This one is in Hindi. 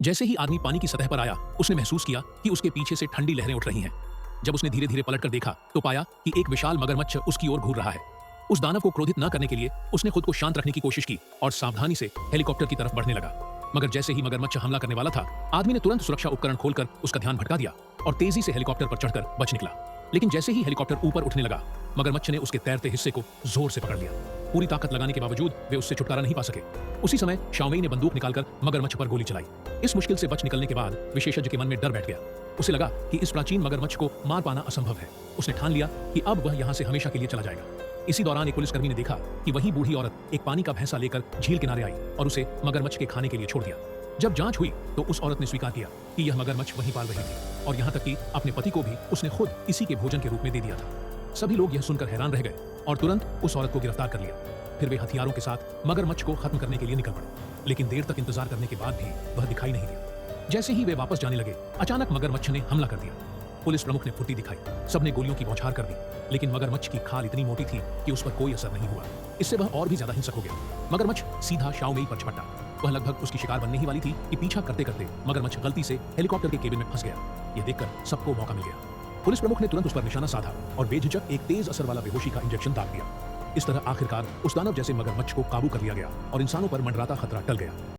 जैसे ही आदमी पानी की सतह पर आया, उसने महसूस किया कि उसके पीछे से ठंडी लहरें उठ रही हैं। जब उसने धीरे-धीरे पलटकर देखा, तो पाया कि एक विशाल मगरमच्छ उसकी ओर घूर रहा है। उस दानव को क्रोधित न करने के लिए उसने खुद को शांत रखने की कोशिश की और सावधानी से हेलीकॉप्टर की तरफ बढ़ने लगा। मगर जैसे ही मगरमच्छ हमला करने वाला था, आदमी ने तुरंत सुरक्षा उपकरण खोलकर उसका ध्यान भटका दिया और तेजी से हेलीकॉप्टर पर चढ़कर बच निकला। लेकिन जैसे ही हेलीकॉप्टर ऊपर उठने लगा, मगरमच्छ ने उसके तैरते हिस्से को जोर से पकड़ लिया। पूरी ताकत लगाने के बावजूद वे उससे छुटकारा नहीं पा सके। उसी समय शाओमेई ने बंदूक निकालकर मगरमच्छ पर गोली चलाई। इस मुश्किल से बच निकलने के बाद विशेषज्ञ के मन में डर बैठ गया। उसे लगा कि इस प्राचीन मगरमच्छ को मार पाना असंभव है। उसने ठान लिया कि अब वह यहाँ से हमेशा के लिए चला जाएगा। इसी दौरान एक पुलिसकर्मी ने देखा कि वही बूढ़ी औरत एक पानी का भैंसा लेकर झील किनारे आई और उसे मगरमच्छ के खाने के लिए छोड़ दिया। जब जांच हुई तो उस औरत ने स्वीकार किया कि यह मगरमच्छ वहीं पाल रही थी और यहाँ तक कि अपने पति को भी उसने खुद इसी के भोजन के रूप में दे दिया था। सभी लोग यह सुनकर हैरान रह गए और तुरंत उस औरत को गिरफ्तार कर लिया। फिर वे हथियारों के साथ मगरमच्छ को खत्म करने के लिए निकल पड़े। लेकिन देर तक इंतजार करने के बाद भी वह दिखाई नहीं दिया। जैसे ही वे वापस जाने लगे, अचानक मगरमच्छ ने हमला कर दिया। पुलिस प्रमुख ने फुर्ती दिखाई, सबने गोलियों की बौछार कर दी, लेकिन मगरमच्छ की खाल इतनी मोटी थी कि उस पर कोई असर नहीं हुआ। इससे वह और भी ज्यादा हिंसक हो गया। मगरमच्छ सीधा शाओमेई पर झपटा। वह लगभग उसकी शिकार बनने ही वाली थी कि पीछा करते करते मगरमच्छ गलती से हेलीकॉप्टर के केबिन में फंस गया। यह देखकर सबको मौका मिल गया। पुलिस प्रमुख ने तुरंत उस पर निशाना साधा और बेझिझक एक तेज असर वाला बेहोशी का इंजेक्शन दाग दिया। इस तरह आखिरकार उस दानव जैसे मगरमच्छ को काबू कर लिया गया और इंसानों पर मंडराता खतरा टल गया।